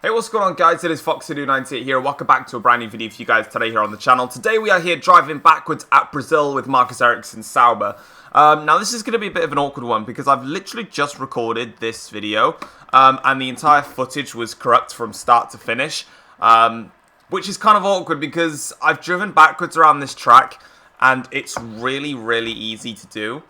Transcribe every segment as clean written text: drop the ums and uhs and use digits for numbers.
Hey, what's going on, guys? It is Foxy298 here. Welcome back to a brand new video for you guys today here on the channel. Today we are here driving backwards at Brazil with Marcus Ericsson Sauber. Now this is going to be a bit of an awkward one because I've literally just recorded this video and the entire footage was corrupt from start to finish, which is kind of awkward because I've driven backwards around this track and it's really easy to do.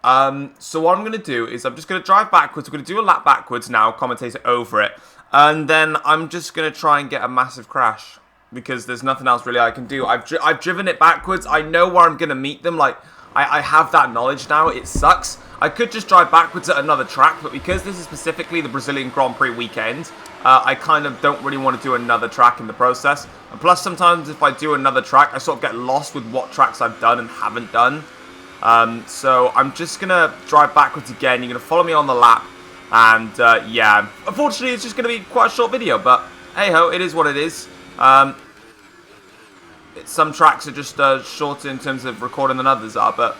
So what I'm going to do is I'm just going to drive backwards. We're going to do a lap backwards now, commentate over it. And then I'm just going to try and get a massive crash because there's nothing else really I can do. I've driven it backwards. I know where I'm going to meet them. Like, I have that knowledge now. It sucks. I could just drive backwards at another track, but because this is specifically the Brazilian Grand Prix weekend, I kind of don't really want to do another track in the process. And plus, sometimes if I do another track, I sort of get lost with what tracks I've done and haven't done. So I'm just going to drive backwards again. You're going to follow me on the lap. And, yeah, unfortunately, it's just going to be quite a short video, but hey-ho, it is what it is. Some tracks are just shorter in terms of recording than others are, but,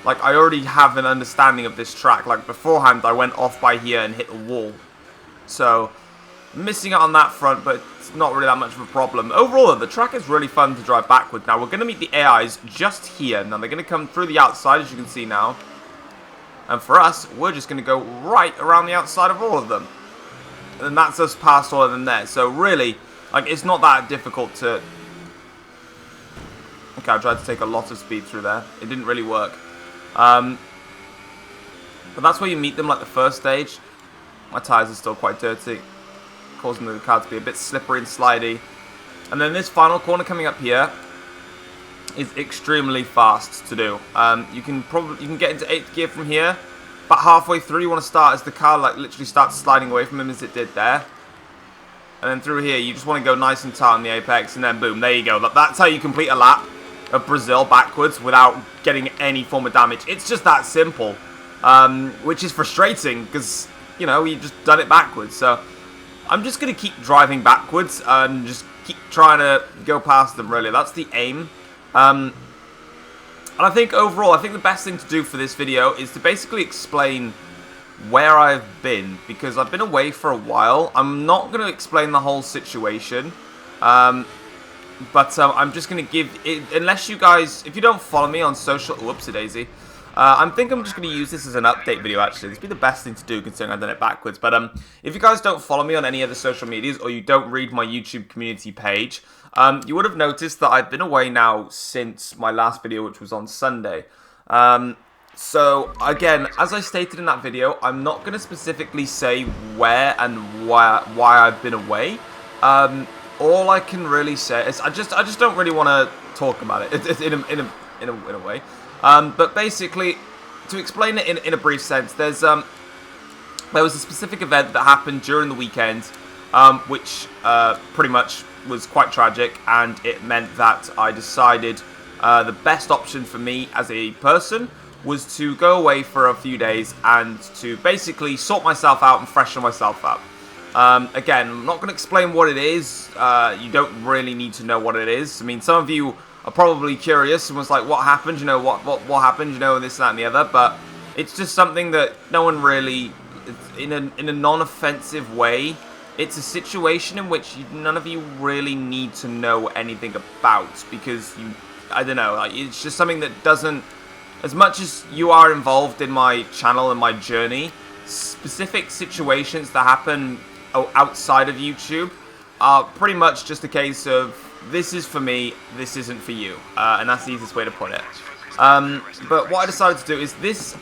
like, I already have an understanding of this track. Like, beforehand, I went off by here and hit a wall. So, missing out on that front, but it's not really that much of a problem. Overall, the track is really fun to drive backward. Now, we're going to meet the AIs just here. Now, they're going to come through the outside, as you can see now. And for us, we're just going to go right around the outside of all of them. And that's us past all of them there. So really, like, it's not that difficult to... Okay, I tried to take a lot of speed through there. It didn't really work. But that's where you meet them, like the first stage. My tyres are still quite dirty, causing the car to be a bit slippery and slidey. And then this final corner coming up here is extremely fast to do. You can get into 8th gear from here. About halfway through, you want to start as the car like literally starts sliding away from him as it did there. And then through here, you just want to go nice and tight on the apex, and then boom, there you go. That's how you complete a lap of Brazil backwards without getting any form of damage. It's just that simple, which is frustrating because, you know, you just done it backwards. So I'm just going to keep driving backwards and just keep trying to go past them, really. That's the aim. And I think overall, I think the best thing to do for this video is to basically explain where I've been, because I've been away for a while. I'm not going to explain the whole situation, but I'm just going to give it, unless you guys, if you don't follow me on social, whoopsie daisy, I think I'm just going to use this as an update video, actually. This would be the best thing to do, considering I've done it backwards. But if you guys don't follow me on any other social medias, or you don't read my YouTube community page, you would have noticed that I've been away now since my last video, which was on Sunday. So, again, as I stated in that video, I'm not going to specifically say where and why I've been away. All I can really say is I just don't really want to talk about it in a way. But basically, to explain it in a brief sense, there was a specific event that happened during the weekend, which pretty much was quite tragic, and it meant that I decided the best option for me as a person was to go away for a few days and to basically sort myself out and freshen myself up. Again, I'm not going to explain what it is. You don't really need to know what it is. I mean, some of you are probably curious and was like, what happened? You know, what happened? You know, this, that, and the other. But it's just something that no one really, in a non-offensive way, it's a situation in which none of you really need to know anything about, because I don't know, like, it's just something that doesn't, as much as you are involved in my channel and my journey, specific situations that happen outside of YouTube are pretty much just a case of, this is for me, this isn't for you, and that's the easiest way to put it. But what I decided to do is this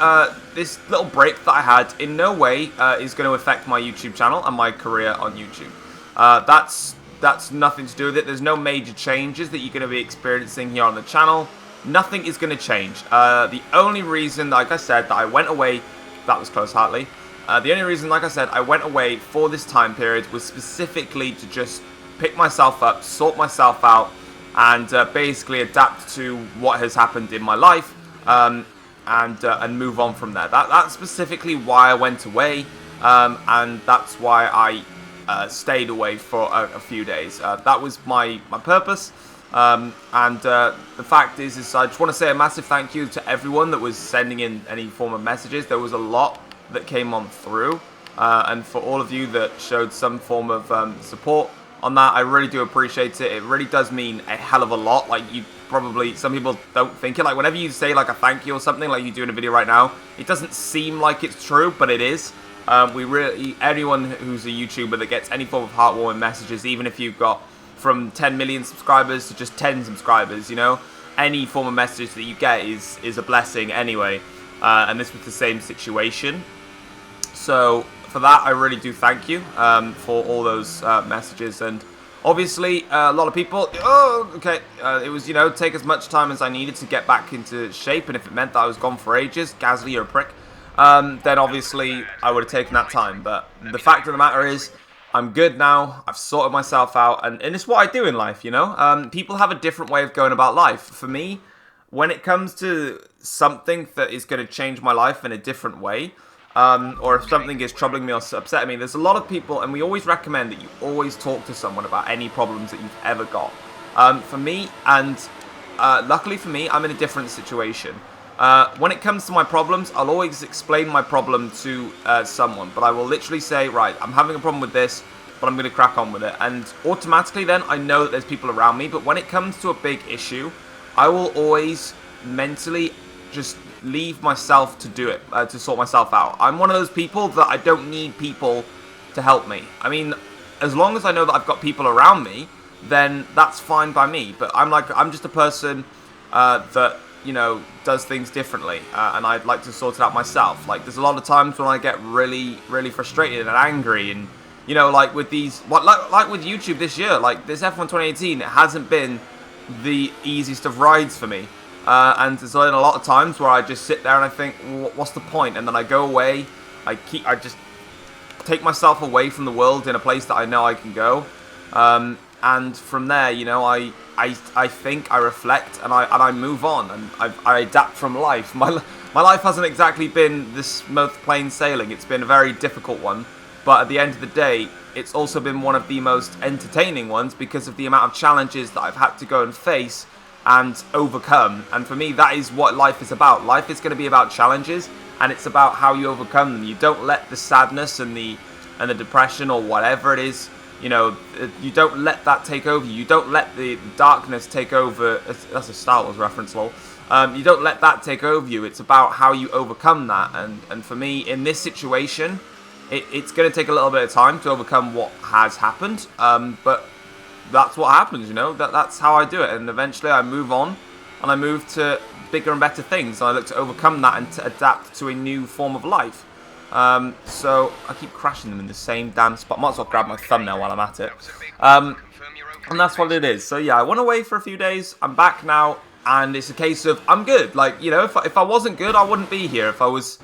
little break that I had in no way is going to affect my YouTube channel and my career on YouTube. That's nothing to do with it. There's no major changes that you're going to be experiencing here on the channel. Nothing is going to change. The only reason, like I said, that I went away, that was close, Hartley. The only reason, like I said, I went away for this time period was specifically to just pick myself up, sort myself out, and basically adapt to what has happened in my life, and move on from there. That's specifically why I went away, and that's why I stayed away for a few days. That was my purpose, and the fact is I just want to say a massive thank you to everyone that was sending in any form of messages. There was a lot that came on through. And for all of you that showed some form of support on that, I really do appreciate it. It really does mean a hell of a lot. Like, you probably, some people don't think it. Like, whenever you say like a thank you or something, like you do in a video right now, it doesn't seem like it's true, but it is. We really, anyone who's a YouTuber that gets any form of heartwarming messages, even if you've got from 10 million subscribers to just 10 subscribers, you know, any form of message that you get is a blessing anyway. And this was the same situation. So for that, I really do thank you for all those messages. And obviously, a lot of people, it was, you know, take as much time as I needed to get back into shape. And if it meant that I was gone for ages, Gasly, you're a prick, then obviously I would have taken that time. But the fact of the matter is, I'm good now. I've sorted myself out. And it's what I do in life, you know. People have a different way of going about life. For me, when it comes to something that is going to change my life in a different way, or if something is troubling me or upsetting me, there's a lot of people, and we always recommend that you always talk to someone about any problems that you've ever got. For me, and luckily for me, I'm in a different situation. When it comes to my problems, I'll always explain my problem to someone, but I will literally say, right, I'm having a problem with this, but I'm going to crack on with it. And automatically then, I know that there's people around me, but when it comes to a big issue, I will always mentally just leave myself to do it, to sort myself out. I'm one of those people that I don't need people to help me. I mean, as long as I know that I've got people around me, then that's fine by me. But I'm just a person that, you know, does things differently, and I'd like to sort it out myself. Like, there's a lot of times when I get really, really frustrated and angry, and, you know, like with these, like with YouTube this year, like this F1 2018, it hasn't been the easiest of rides for me. And there's a lot of times where I just sit there and I think, what's the point? And then I go away, I just take myself away from the world in a place that I know I can go. And from there, you know, I think, I reflect, and I move on, and I adapt from life. My life hasn't exactly been this smooth plain sailing. It's been a very difficult one, but at the end of the day, it's also been one of the most entertaining ones because of the amount of challenges that I've had to go and face and overcome. And for me, that is what life is about. Life is going to be about challenges, and it's about how you overcome them. You don't let the sadness and the depression or whatever it is, you know, you don't let that take over you. You don't let the darkness take over. That's a Star Wars reference, lol. You don't let that take over you. It's about how you overcome that. And for me, in this situation, it's going to take a little bit of time to overcome what has happened. But that's what happens, you know. That's how I do it. And eventually I move on, and I move to bigger and better things. And I look to overcome that and to adapt to a new form of life. So I keep crashing them in the same damn spot. Might as well grab my thumbnail while I'm at it. And that's what it is. So yeah, I went away for a few days. I'm back now, and it's a case of I'm good. Like, you know, if I wasn't good, I wouldn't be here. If I was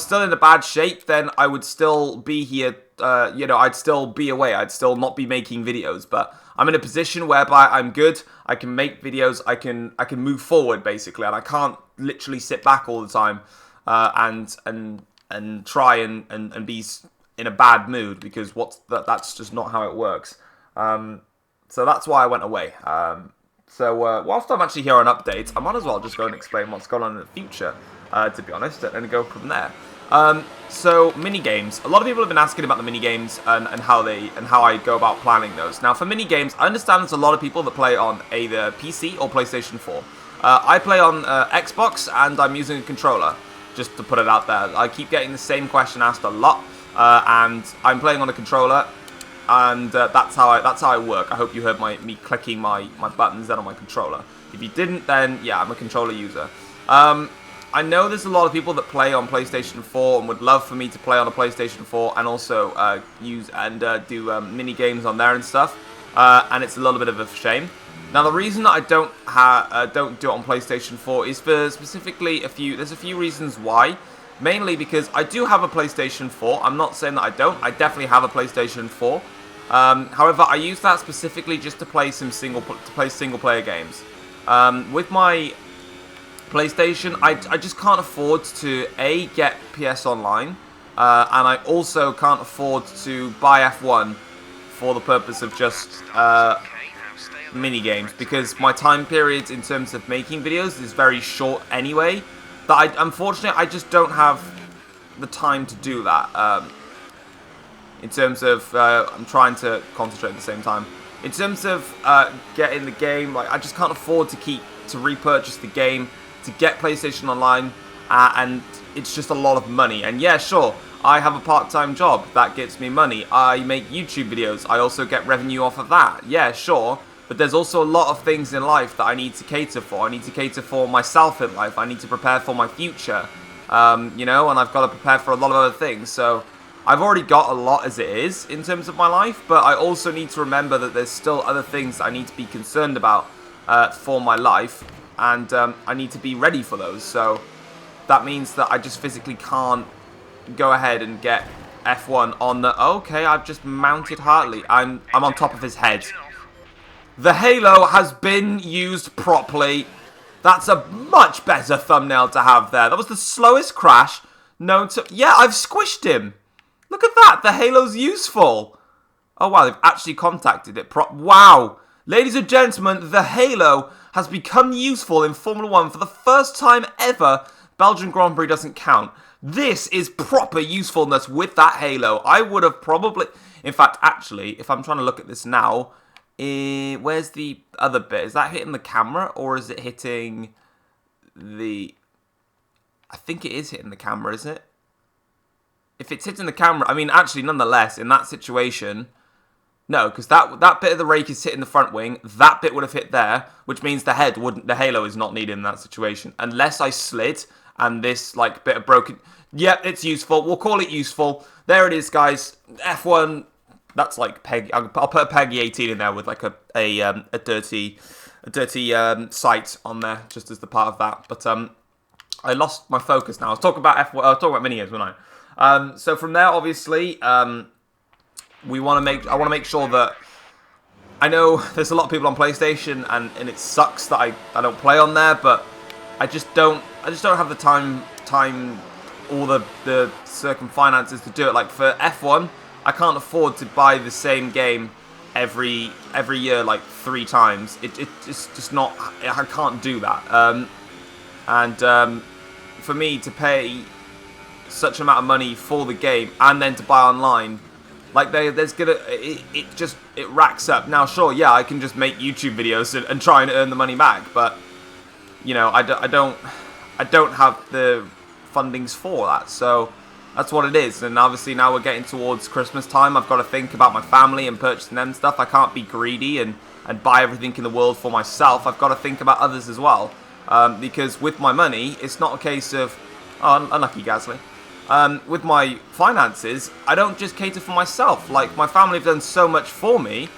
still in a bad shape, then I would still be here. You know, I'd still be away. I'd still not be making videos. But I'm in a position whereby I'm good. I can make videos. I can move forward basically, and I can't literally sit back all the time and try and be in a bad mood, because that's just not how it works. So that's why I went away. So whilst I'm actually here on updates, I might as well just go and explain what's going on in the future, to be honest, and go from there. So mini games. A lot of people have been asking about the mini games and how I go about planning those. Now, for mini games, I understand there's a lot of people that play on either PC or PlayStation 4. I play on Xbox, and I'm using a controller. Just to put it out there, I keep getting the same question asked a lot, and I'm playing on a controller, and that's how I work. I hope you heard me clicking my buttons then on my controller. If you didn't, then yeah, I'm a controller user. I know there's a lot of people that play on PlayStation 4 and would love for me to play on a PlayStation 4 and also use and do mini games on there and stuff, and it's a little bit of a shame. Now, the reason that I don't do it on PlayStation 4 is for specifically there's a few reasons why. Mainly because I do have a PlayStation 4. I'm not saying that I don't. I definitely have a PlayStation 4. However, I use that specifically just to play single player games. With my PlayStation, I just can't afford to get PS Online, and I also can't afford to buy F1 for the purpose of just mini games, because my time period in terms of making videos is very short anyway. That unfortunately I just don't have the time to do that. in terms of I'm trying to concentrate at the same time. In terms of getting the game, like I just can't afford to repurchase the game to get PlayStation Online, and it's just a lot of money. And yeah, sure, I have a part-time job that gets me money. I make YouTube videos. I also get revenue off of that. Yeah, sure. But there's also a lot of things in life that I need to cater for. I need to cater for myself in life. I need to prepare for my future, you know, and I've got to prepare for a lot of other things. So I've already got a lot as it is in terms of my life, but I also need to remember that there's still other things that I need to be concerned about for my life, and I need to be ready for those. So that means that I just physically can't go ahead and get F1 on the... Okay, I've just mounted Hartley. I'm on top of his head. The halo has been used properly. That's a much better thumbnail to have there. That was the slowest crash known to... Yeah, I've squished him. Look at that. The halo's useful. Oh, wow. They've actually contacted it. Wow. Ladies and gentlemen, the halo has become useful in Formula 1 for the first time ever. Belgian Grand Prix doesn't count. This is proper usefulness with that halo. I would have probably... In fact, actually, if I'm trying to look at this now... where's the other bit? Is that hitting the camera or is it hitting the... I think it is hitting the camera, isn't it? If it's hitting the camera, I mean, actually, nonetheless, in that situation... No, because that bit of the rake is hitting the front wing. That bit would have hit there, which means the head wouldn't... The halo is not needed in that situation. Unless I slid and this, like, bit of broken... Yep, it's useful. We'll call it useful. There it is, guys. F1... That's like Peggy. I'll put a Peggy 18 in there with like a dirty sight on there, just as the part of that. But I lost my focus now. I was talking about F1. I was talking about mini games, wasn't I? So from there, obviously, we want to make. I want to make sure that I know there's a lot of people on PlayStation, and it sucks that I don't play on there, but I just don't have the time or the circumstances to do it. Like for F1. I can't afford to buy the same game every year like 3 times. It's just not... I can't do that. For me to pay such an amount of money for the game and then to buy online, like there's gonna... It racks up. Now, sure, yeah, I can just make YouTube videos and try and earn the money back, but you know, I don't have the fundings for that. So that's what it is, and obviously now we're getting towards Christmas time. I've got to think about my family and purchasing them stuff. I can't be greedy and buy everything in the world for myself. I've got to think about others as well, because with my money, it's not a case of... Oh, unlucky Gasly. With my finances, I don't just cater for myself. Like, my family have done so much for me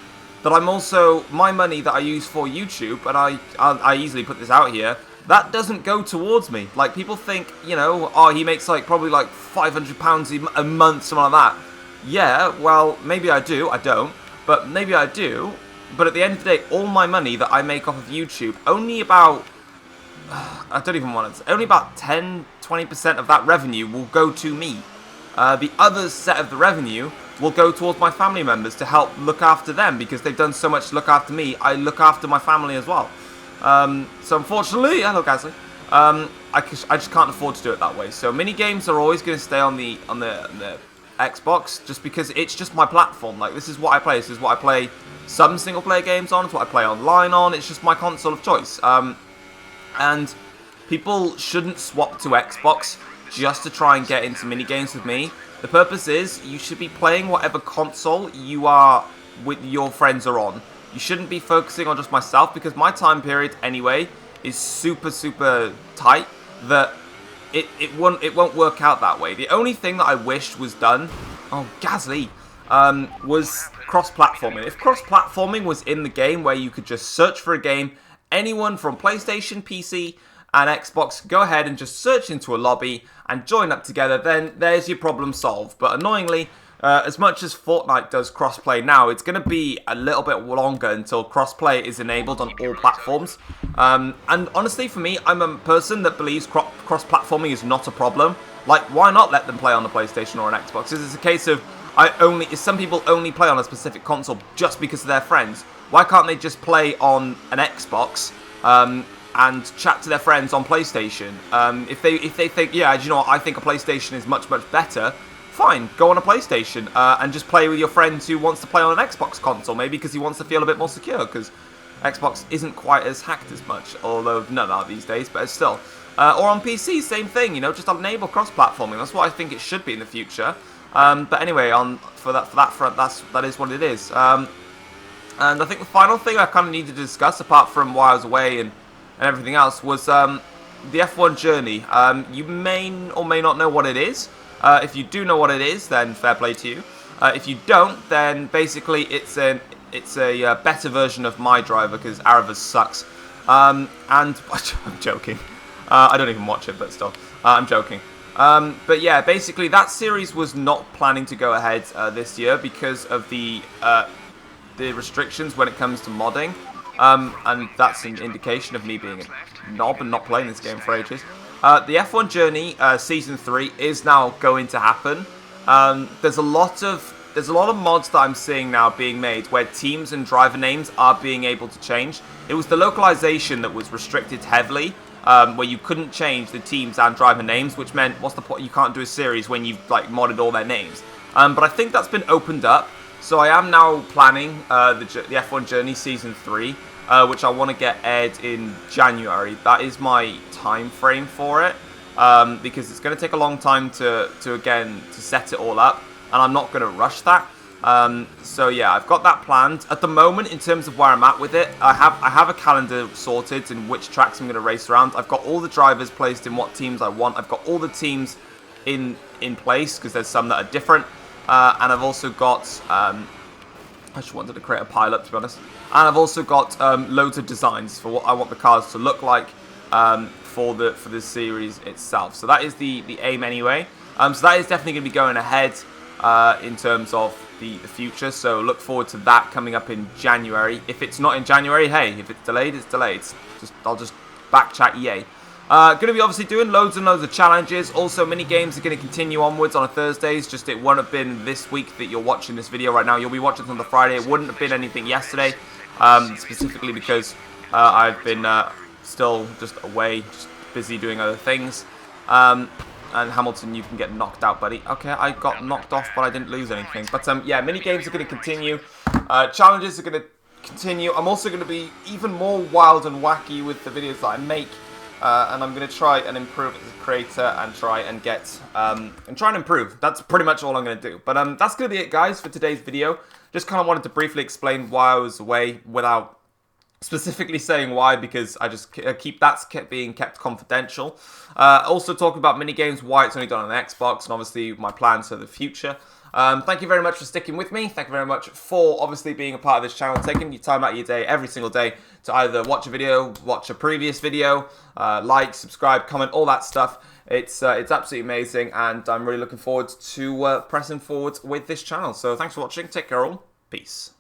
that I'm also... My money that I use for YouTube, and I easily put this out here... That doesn't go towards me. Like, people think, you know, oh, he makes, like, probably, like, £500 a month, something like that. Yeah, well, maybe I do. I don't. But maybe I do. But at the end of the day, all my money that I make off of YouTube, only about... I don't even want to... Only about 10-20% of that revenue will go to me. The other set of the revenue will go towards my family members to help look after them, because they've done so much to look after me. I look after my family as well. So unfortunately, hello Gasly, I just can't afford to do it that way. So mini games are always going to stay on the Xbox, just because it's just my platform. Like, this is what I play. This is what I play some single player games on. It's what I play online on. It's just my console of choice. And people shouldn't swap to Xbox just to try and get into mini games with me. The purpose is you should be playing whatever console you are with your friends are on. You shouldn't be focusing on just myself, because my time period anyway is super tight, that it won't work out that way. The only thing that I wished was done, oh Gasly, was cross-platforming. If cross-platforming was in the game where you could just search for a game, anyone from PlayStation, PC and Xbox go ahead and just search into a lobby and join up together, then there's your problem solved. But annoyingly, as much as Fortnite does crossplay now, it's going to be a little bit longer until crossplay is enabled on all platforms. And honestly, for me, I'm a person that believes cross-platforming is not a problem. Like, why not let them play on the PlayStation or an Xbox? It's a case of some people only play on a specific console just because of their friends. Why can't they just play on an Xbox and chat to their friends on PlayStation? If they think, yeah, do you know what, I think a PlayStation is much better fine, go on a PlayStation and just play with your friends who wants to play on an Xbox console, maybe because he wants to feel a bit more secure, because Xbox isn't quite as hacked as much, although none are these days, but still. Or on PC, same thing, you know, just enable cross-platforming. That's what I think it should be in the future. But anyway, for that front, that is what it is. And I think the final thing I kind of needed to discuss, apart from why I was away and everything else, was the F1 journey. You may or may not know what it is. If you do know what it is, then fair play to you. If you don't, then basically it's a better version of My Driver, because Aravis sucks. And I'm joking. I don't even watch it, but still, I'm joking. But yeah, basically that series was not planning to go ahead this year because of the restrictions when it comes to modding. And that's an indication of me being a knob and not playing this game for ages. The F1 Journey Season 3 is now going to happen. There's a lot of mods that I'm seeing now being made where teams and driver names are being able to change. It was the localization that was restricted heavily, where you couldn't change the teams and driver names, which meant, what's the point? You can't do a series when you've like modded all their names. But I think that's been opened up, so I am now planning the F1 Journey Season 3, which I want to get aired in January. That is my time frame for it, because it's going to take a long time to set it all up, and I'm not going to rush that. So yeah, I've got that planned. At the moment, in terms of where I'm at with it, I have a calendar sorted in which tracks I'm going to race around. I've got all the drivers placed in what teams I want. I've got all the teams in place, because there's some that are different. And I've also got, I just wanted to create a pilot, to be honest. And I've also got loads of designs for what I want the cars to look like for the series itself. So that is the aim anyway. So that is definitely going to be going ahead in terms of the future. So look forward to that coming up in January. If it's not in January, hey, if it's delayed, it's delayed. I'll just backchat EA. Going to be obviously doing loads and loads of challenges. Also, mini games are going to continue onwards on Thursdays. Just it won't have been this week that you're watching this video right now. You'll be watching it on the Friday. It wouldn't have been anything yesterday, specifically because I've been still just away, just busy doing other things. And Hamilton, you can get knocked out, buddy. Okay, I got knocked off, but I didn't lose anything. But yeah, mini games are going to continue. Challenges are going to continue. I'm also going to be even more wild and wacky with the videos that I make. And I'm going to try and improve as a creator and try and improve. That's pretty much all I'm going to do. But that's going to be it, guys, for today's video. Just kind of wanted to briefly explain why I was away without specifically saying why, because I just keep being kept confidential. Also talking about minigames, why it's only done on Xbox, and obviously my plans for the future. Thank you very much for sticking with me. Thank you very much for obviously being a part of this channel, taking your time out of your day, every single day, to either watch a video, watch a previous video, like, subscribe, comment, all that stuff. It's absolutely amazing, and I'm really looking forward to pressing forward with this channel. So thanks for watching. Take care all. Peace.